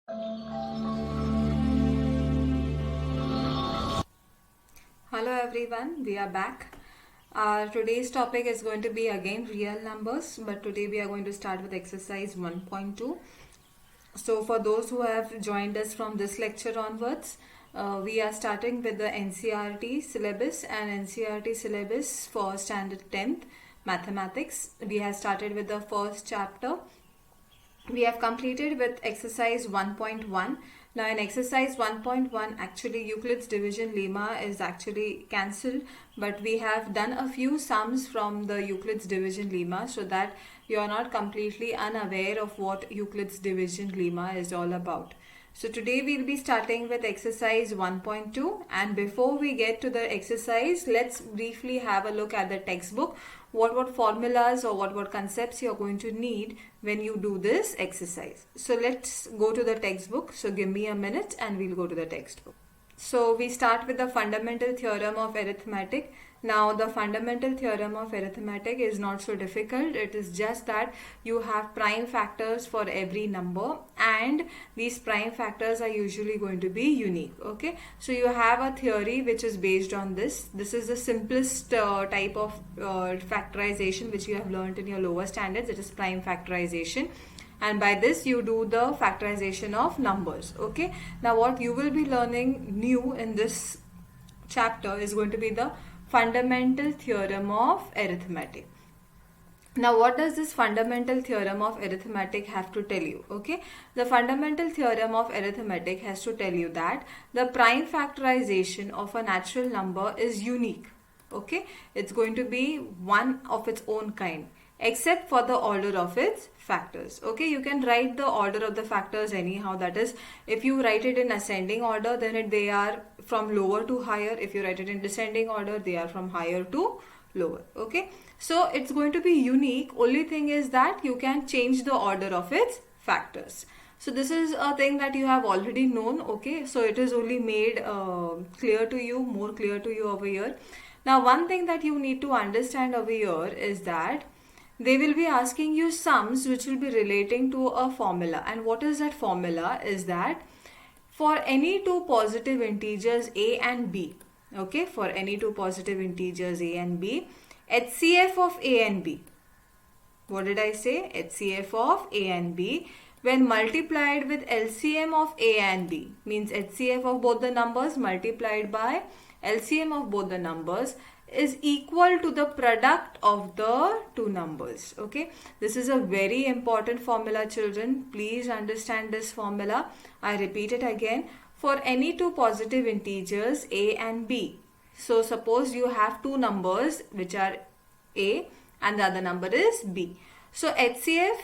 Hello everyone, we are back. Today's topic is going to be again real numbers, but today we are going to start with exercise 1.2. So for those who have joined us from this lecture onwards, we are starting with the NCERT syllabus and NCERT syllabus for standard 10th mathematics. We have started with the first chapter. We have completed with exercise 1.1. Now in exercise 1.1, actually Euclid's division lemma is actually cancelled, but we have done a few sums from the Euclid's division lemma so that you are not completely unaware of what Euclid's division lemma is all about. So today we'll be starting with exercise 1.2, and before we get to the exercise, let's briefly have a look at the textbook. What formulas or what concepts you're going to need when you do this exercise. So let's go to the textbook. So give me a minute and we'll go to the textbook. So we start with the fundamental theorem of arithmetic. Now the fundamental theorem of arithmetic is not so difficult. It is just that you have prime factors for every number, and these prime factors are usually going to be unique. Okay, so you have a theory which is based on this. This is the simplest type of factorization which you have learned in your lower standards. It is prime factorization, and by this you do the factorization of numbers. Okay, now what you will be learning new in this chapter is going to be the fundamental theorem of arithmetic. Now what does this fundamental theorem of arithmetic have to tell you? Okay, the fundamental theorem of arithmetic has to tell you that the prime factorization of a natural number is unique. Okay, it's going to be one of its own kind, except for the order of its factors. Okay, you can write the order of the factors anyhow. That is, if you write it in ascending order, then they are from lower to higher. If you write it in descending order, they are from higher to lower. Okay, so it's going to be unique. Only thing is that you can change the order of its factors. So this is a thing that you have already known. Okay, so it is only made clear to you, more clear to you over here. Now one thing that you need to understand over here is that they will be asking you sums which will be relating to a formula. And what is that formula? Is that for any two positive integers a and b, okay, for any two positive integers a and b, HCF of a and b. What did I say? HCF of a and b when multiplied with LCM of a and b, means HCF of both the numbers multiplied by LCM of both the numbers, is equal to the product of the two numbers. Okay, this is a very important formula, children. Please understand this formula. I repeat it again. For any two positive integers a and b, so suppose you have two numbers which are a and the other number is b. So HCF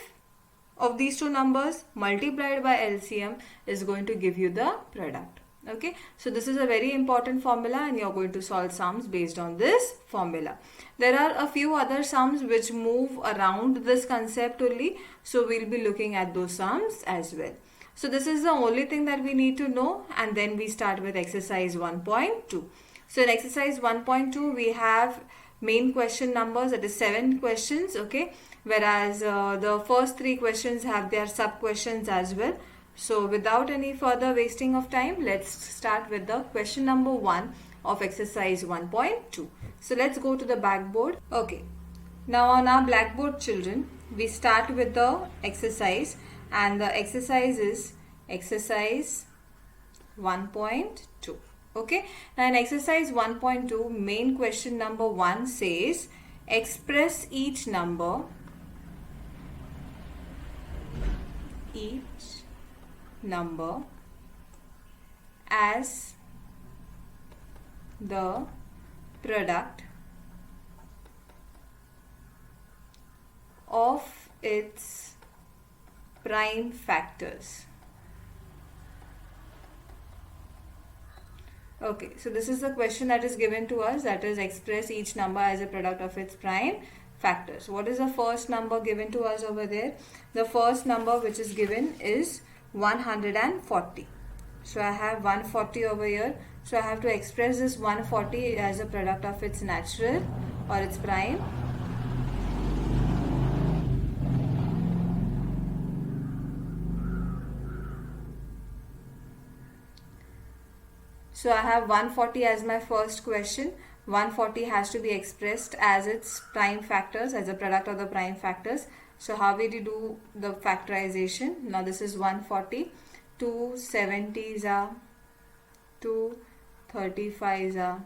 of these two numbers multiplied by LCM is going to give you the product. Okay, so this is a very important formula and you are going to solve sums based on this formula. There are a few other sums which move around this concept only, so we'll be looking at those sums as well. So this is the only thing that we need to know, and then we start with exercise 1.2. So in exercise 1.2 we have main question numbers, that is 7 questions. Okay, whereas the first 3 questions have their sub questions as well. So without any further wasting of time, let's start with the question number 1 of exercise 1.2. So let's go to the blackboard. Okay, now on our blackboard, children, we start with the exercise, and the exercise is exercise 1.2. Okay, now in exercise 1.2, main question number 1 says express each number as the product of its prime factors. Okay, so this is the question that is given to us, that is express each number as a product of its prime factors. What is the first number given to us over there? The first number which is given is 140. So I have 140 over here. So I have to express this 140 as a product of its natural or its prime. So I have 140 as my first question. 140 has to be expressed as its prime factors, as a product of the prime factors. So how will you do the factorization? Now this is 140. 2 70s are, 2 35s are,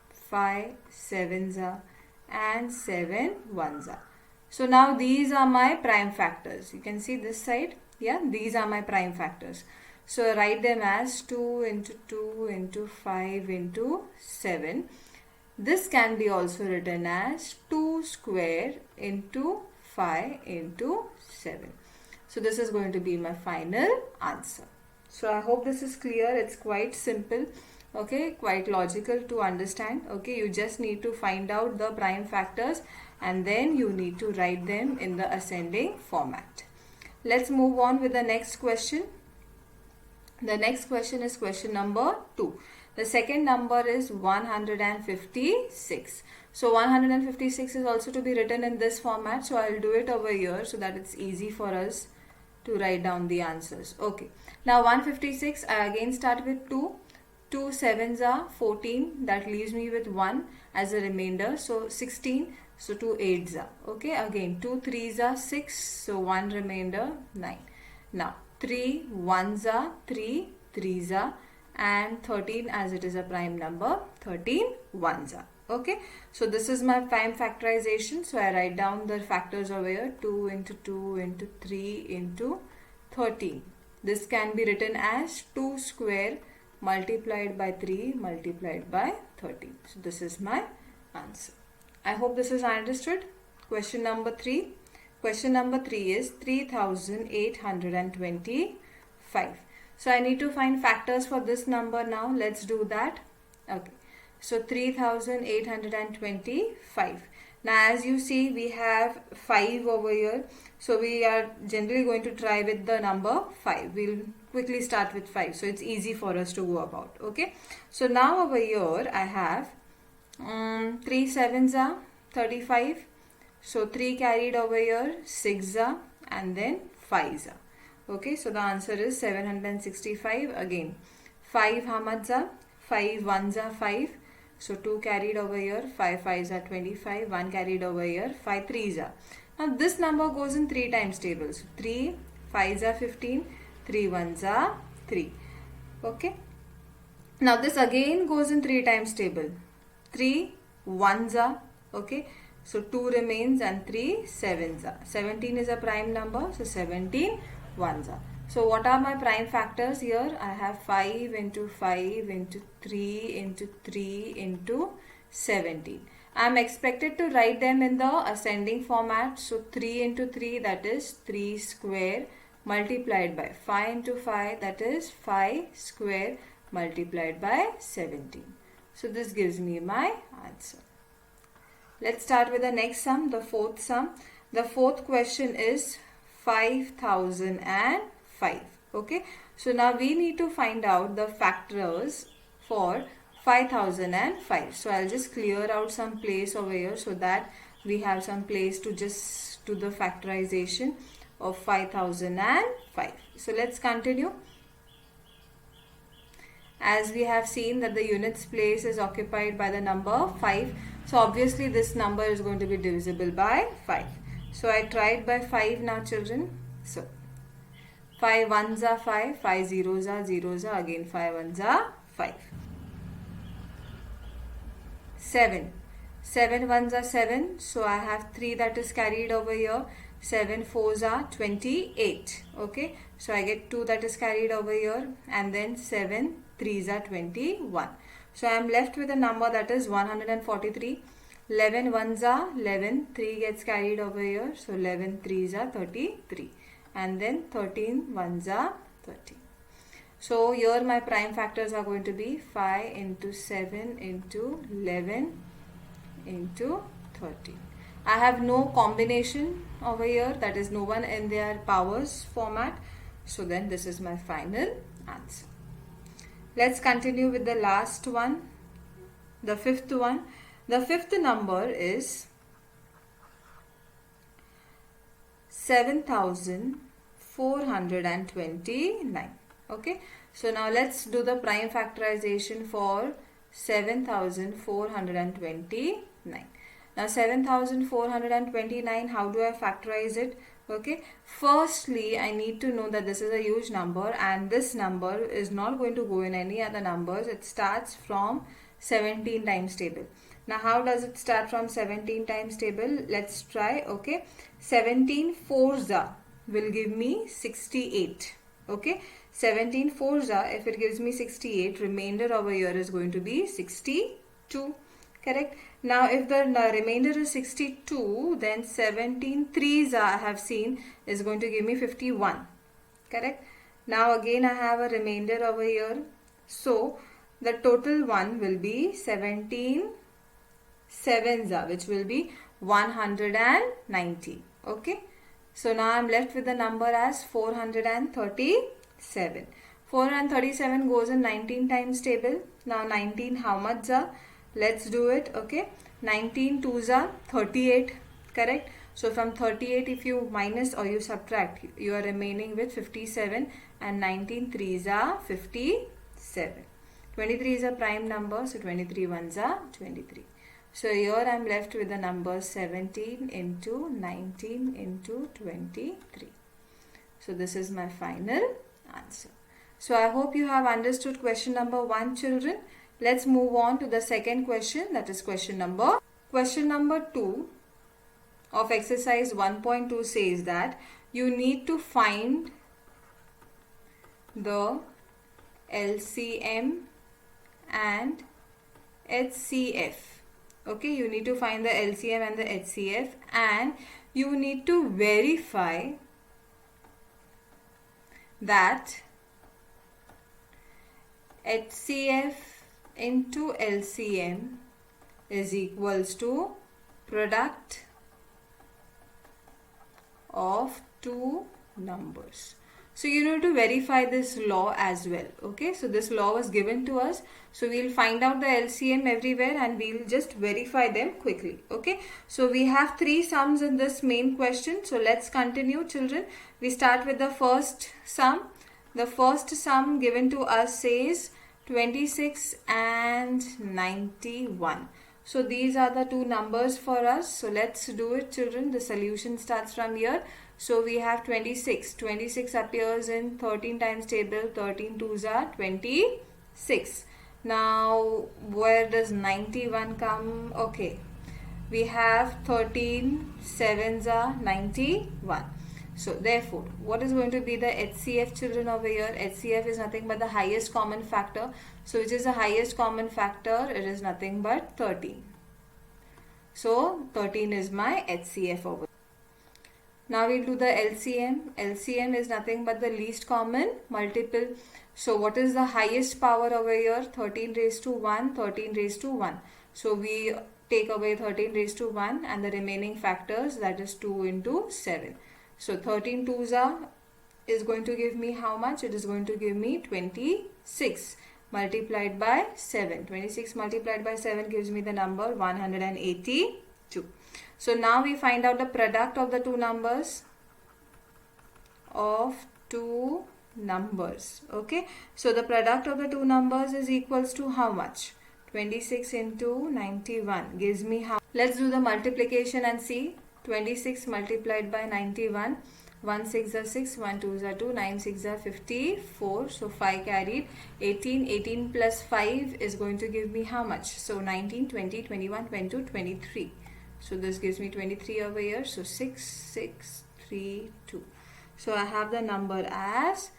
5 7s are, and 7 1s are. So now these are my prime factors. You can see this side. Yeah, these are my prime factors. So write them as 2 into 2 into 5 into 7. This can be also written as 2 square into 5 into 7. So this is going to be my final answer. So I hope this is clear. It's quite simple. Okay, quite logical to understand. Okay, you just need to find out the prime factors and then you need to write them in the ascending format. Let's move on with the next question. The next question is question number 2. The second number is 156. So 156 is also to be written in this format. So I'll do it over here so that it's easy for us to write down the answers. Okay. Now 156, I again start with 2. 2 7s are 14. That leaves me with 1 as a remainder. So 16. So 2 8s are. Okay. Again 2 3s are 6. So 1 remainder 9. Now 3 1s are 3 3s are, and 13 as it is a prime number, 13 1s are. Okay, so this is my prime factorization. So I write down the factors over here: 2 into 2 into 3 into 13. This can be written as 2 square multiplied by 3 multiplied by 13. So this is my answer. I hope this is understood. Question number 3. Question number 3 is 3825. So I need to find factors for this number now. Let's do that. Okay. So 3825. Now as you see, we have 5 over here. So we are generally going to try with the number 5. We'll quickly start with 5. So it's easy for us to go about. Okay. So now over here I have 3 7s are 35. So 3 carried over here, 6 are, and then 5s are. Okay, so the answer is 765. Again, 5 how much are? 5 1s are 5. So 2 carried over here, 5 5s are 25, 1 carried over here, 5 3s are. Now this number goes in 3 times table. So 3 5s are 15, 3 1s are 3. Okay. Now this again goes in 3 times table. 3 1s are. Okay. So 2 remains and 3 7s are. 17 is a prime number. So 17 1s are. So what are my prime factors here? I have 5 into 5 into 3 into 3 into 17. I am expected to write them in the ascending format. So 3 into 3, that is 3 square multiplied by 5 into 5, that is 5 square multiplied by 17. So this gives me my answer. Let's start with the next sum, the fourth sum. The fourth question is 5005. Okay. So now we need to find out the factors for 5005. So I'll just clear out some place over here so that we have some place to just do the factorization of 5005. So let's continue. As we have seen that the units place is occupied by the number 5. So obviously this number is going to be divisible by 5. So I tried by 5 now, children. So 5 1s are 5, 5 zeros are zeros are, again 5 1s are 5. 7 1s are 7. So I have 3 that is carried over here. 7 4s are 28. Okay. So I get 2 that is carried over here, and then 7 3s are 21. So I am left with a number that is 143. 11 1s are 11. 3 gets carried over here. So 11 3s are 33. And then 13 1s are 30. So here my prime factors are going to be 5 into 7 into 11 into 30. I have no combination over here, that is no one in their powers format. So then this is my final answer. Let's continue with the last one, the fifth one. The fifth number is 7429. Okay, so now let's do the prime factorization for 7429. Now 7429, how do I factorize it? Okay, firstly I need to know that this is a huge number and this number is not going to go in any other numbers. It starts from 17 times table. Now how does it start from 17 times table? Let's try. Okay, 17 fours will give me 68. Okay, 17 fours if it gives me 68, remainder over here is going to be 62. Correct. Now if the remainder is 62, then 17 threes I have seen is going to give me 51. Correct. Now again I have a remainder over here. So the total one will be 17 sevens, which will be 190. Okay. So now I am left with the number as 437. 437 goes in 19 times table. Now 19 how much are? Let's do it. Okay, 19 twos are 38. Correct. So from 38 if you minus or you subtract, you are remaining with 57, and 19 threes are 57. 23 is a prime number, so 23 ones are 23. So here I am left with the number 17 into 19 into 23. So this is my final answer. So I hope you have understood question number 1, children. Let's move on to the second question, that is question number 2 of exercise 1.2 says that you need to find the LCM and HCF. Okay, you need to find the LCM and the HCF, and you need to verify that HCF into LCM is equals to product of two numbers. So you need to verify this law as well. Okay, so this law was given to us. So we'll find out the LCM everywhere and we'll just verify them quickly. Okay, so we have 3 sums in this main question. So let's continue, children. We start with the first sum. The first sum given to us says 26 and 91. So these are the two numbers for us. So let's do it, children. The solution starts from here. So we have 26. 26 appears in 13 times table. 13 twos are 26. Now where does 91 come? Okay, we have 13 sevens are 91. So therefore, what is going to be the HCF, children, over here? HCF is nothing but the highest common factor. So which is the highest common factor? It is nothing but 13. So 13 is my HCF over here. Now we'll do the LCM. LCM is nothing but the least common multiple. So what is the highest power over here? 13 raised to 1, 13 raised to 1. So we take away 13 raised to 1 and the remaining factors, that is 2 into 7. So 13 twos is going to give me how much? It is going to give me 26 multiplied by 7. 26 multiplied by 7 gives me the number 182. So now we find out the product of the two numbers. Okay. So the product of the two numbers is equals to how much? 26 into 91 gives me how? Let's do the multiplication and see. 26 multiplied by 91. 1 6 are 6, 1 2 are 2, 9 6 are 54. So 5 carried. 18, 18 plus 5 is going to give me how much? So 19, 20, 21, 22, 23. So this gives me 23 over here. So 6, 6, 3, 2. So I have the number as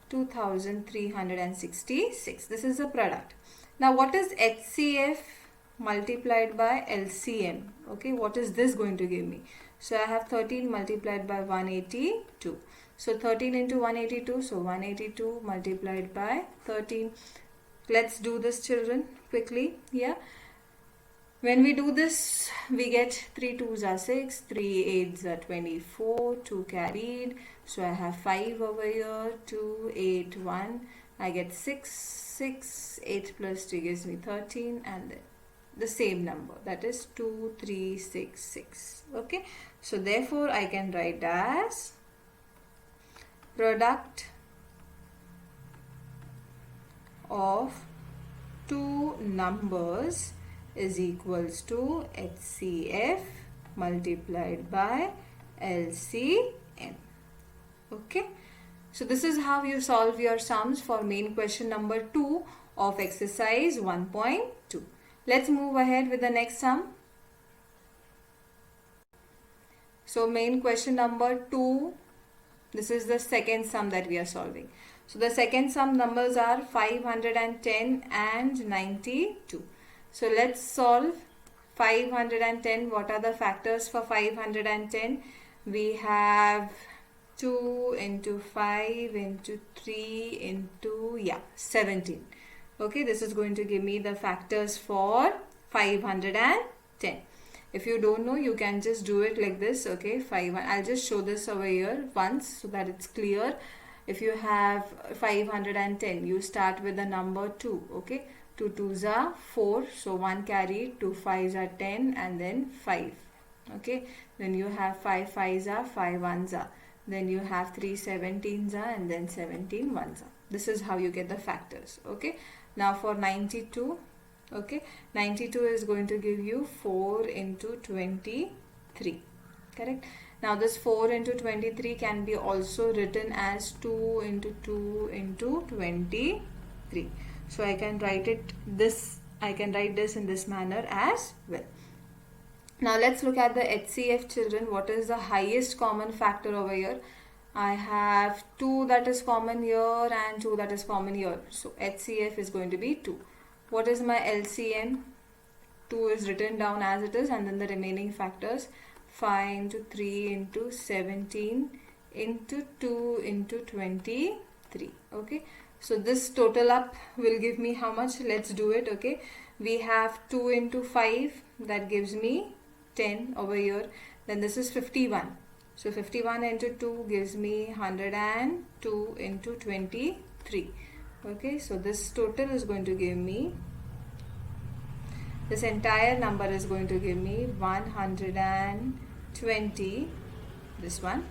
2366. This is the product. Now what is HCF multiplied by LCM? Okay, what is this going to give me? So I have 13 multiplied by 182. So 13 into 182. So 182 multiplied by 13. Let's do this, children, quickly. Yeah. When we do this, we get 3 twos are 6, 3 eights are 24, 2 carried. So I have 5 over here, 2, 8, 1. I get 6, 6, 8 plus 2 gives me 13, and the same number, that is 2366. Okay, so therefore I can write as product of two numbers is equals to HCF multiplied by LCM. Okay, so this is how you solve your sums for main question number 2 of exercise 1.2. Let's move ahead with the next sum. So main question number 2, this is the second sum that we are solving. So the second sum numbers are 510 and 92. So let's solve 510. What are the factors for 510? We have 2 into 5 into 3 into 17. Okay, this is going to give me the factors for 510. If you don't know, you can just do it like this. Okay, I'll just show this over here once so that it's clear. If you have 510, you start with the number 2. Okay, 2 2s are 4, so 1 carried, 2 5s are 10, and then 5. Okay, then you have 5 5s are 5 1s are. Then you have 3 17s are, and then 17 1s are. This is how you get the factors. Okay, now for 92. Okay, 92 is going to give you 4 into 23. Correct. Now this 4 into 23 can be also written as 2 into 2 into 23. So I can write this in this manner as well. Now let's look at the HCF, children. What is the highest common factor over here? I have 2 that is common here and 2 that is common here. So HCF is going to be 2. What is my LCM? 2 is written down as it is, and then the remaining factors 5 into 3 into 17 into 2 into 23. Okay, so this total up will give me how much? Let's do it. Okay, we have 2 into 5, that gives me 10 over here. Then this is 51. So 51 into 2 gives me 102 into 23. Okay, so this total is going to give me, this entire number is going to give me 120, this one,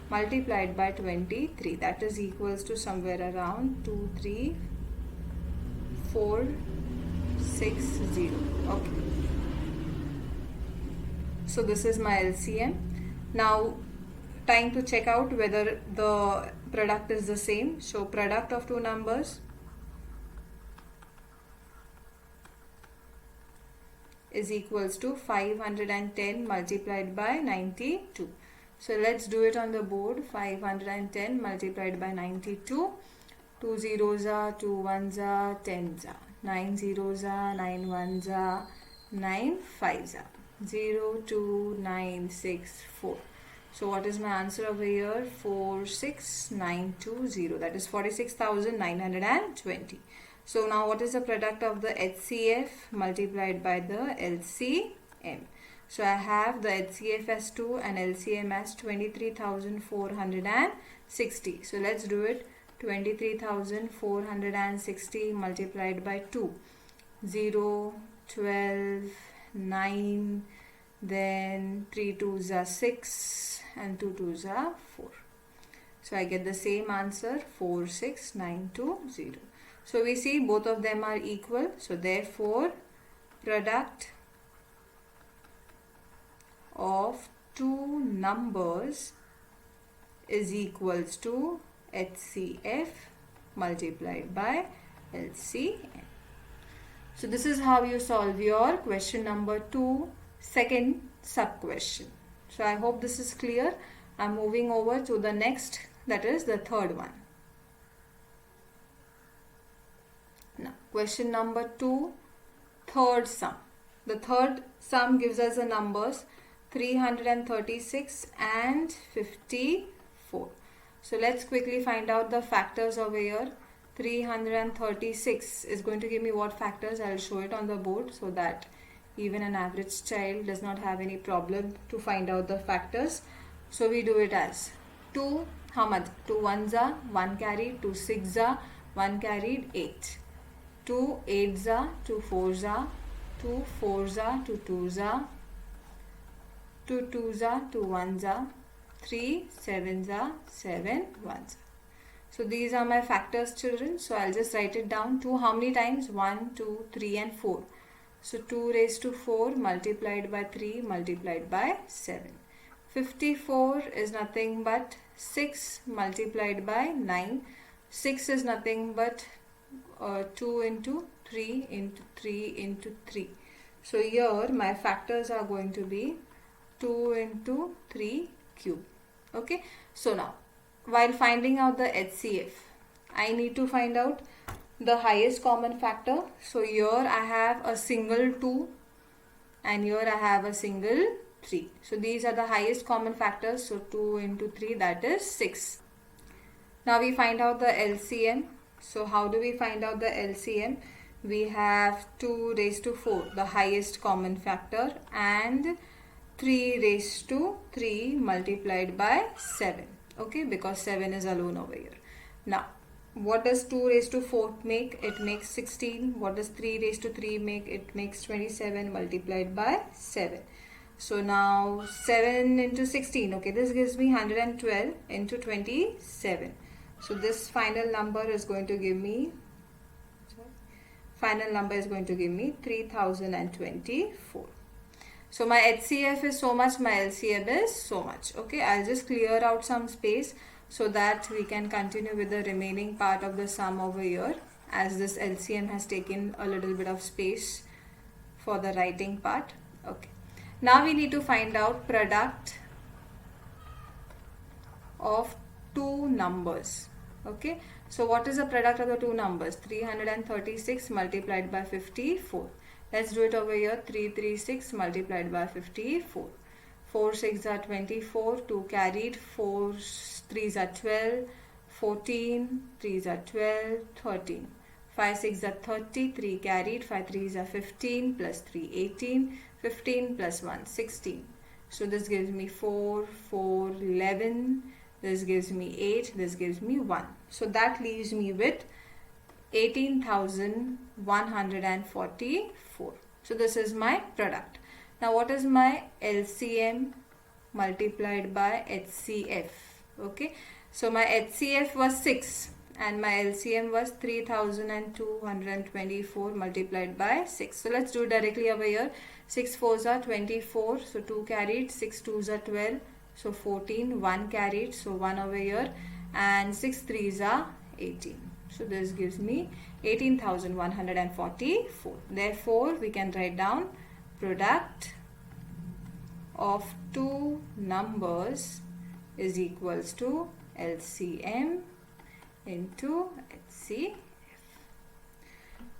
multiplied by 23. That is equals to somewhere around 23460. Okay, so this is my LCM. Now time to check out whether the product is the same. So product of two numbers is equals to 510 multiplied by 92. So let's do it on the board. 510 multiplied by 92. 2 zeros are, 2 ones are, 10s are, 9 zeros are, 9 ones are, 9 5s are, 0 2 9 6 4. So what is my answer over here? 46920. That is 46,920. So now what is the product of the HCF multiplied by the LCM? So I have the HCF as 2 and LCM as 23,460. So let's do it. 23,460 multiplied by 2. 0, 12, 9, then 3 2s are 6 and 2 2s are 4. So I get the same answer, 46920. So we see both of them are equal. So therefore product of two numbers is equals to HCF multiplied by LCM. So this is how you solve your question number 2, second sub question. So I hope this is clear. I'm moving over to the next, that is the third one. Now question number 2, third sum. The third sum gives us the numbers 336 and 54. So let's quickly find out the factors over here. 336 is going to give me what factors? I'll show it on the board so that even an average child does not have any problem to find out the factors. So we do it as 2, how much? 2 ones are, 1 carried, 2 6s are, 1 carried, 8. 2 8s are, 2 4s are, 2 4s are, 2 2s are, 2 2s are, 2 1s are, 3 7s are, 7 1s are. So these are my factors, children. So I'll just write it down. 2 how many times? 1, 2, 3 and 4. So 2 raised to 4 multiplied by 3 multiplied by 7. 54 is nothing but 6 multiplied by 9. 6 is nothing but 2 into 3 into 3 into 3. So here my factors are going to be 2 into 3 cube. Okay. So now while finding out the HCF, I need to find out the highest common factor. So here I have a single 2 and here I have a single 3. So these are the highest common factors. So 2 into 3, that is 6. Now we find out the LCM. So how do we find out the LCM? We have 2 raised to 4, the highest common factor, and 3 raised to 3 multiplied by 7. Okay, because 7 is alone over here. Now, what does 2 raised to 4 make? It makes 16. What does 3 raised to 3 make? It makes 27 multiplied by 7. So now 7 into 16. Okay, this gives me 112 into 27. So this final number is going to give me 3024. So my HCF is so much, my LCM is so much. Okay, I'll just clear out some space so that we can continue with the remaining part of the sum over here, as this LCM has taken a little bit of space for the writing part. Okay, now we need to find out product of two numbers. Okay, so what is the product of the two numbers? 336 multiplied by 54. Let's do it over here. 336 multiplied by 54. 4 6 are 24. 2 carried. 4 3s are 12. 14 3s are 12. 13. 5 6 are 30. 3 carried. 5 3s are 15. Plus 3 18. 15 plus 1 16. So this gives me 4 4 11. This gives me 8. This gives me 1. So that leaves me with 18,144. So this is my product. Now what is my LCM multiplied by HCF? Okay. So my HCF was 6 and my LCM was 3,224 multiplied by 6. So let's do directly over here. 6 4s are 24. So 2 carried. 6 2s are 12. So 14. 1 carried. So 1 over here. And 6 3s are 18. So this gives me 18,144. Therefore, we can write down product of two numbers is equals to LCM into HCF.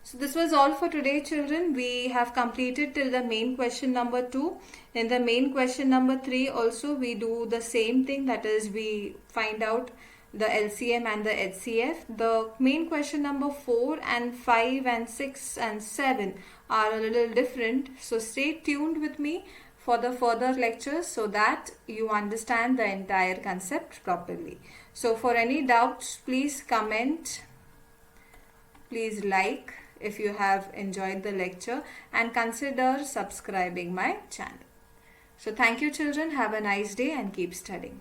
So this was all for today, children. We have completed till the main question number 2. In the main question number 3 also we do the same thing, that is we find out the LCM and the HCF. The main question number 4 and 5 and 6 and 7 are a little different. So stay tuned with me for the further lectures so that you understand the entire concept properly. So for any doubts, please comment, please like if you have enjoyed the lecture, and consider subscribing my channel. So thank you, children. Have a nice day and keep studying.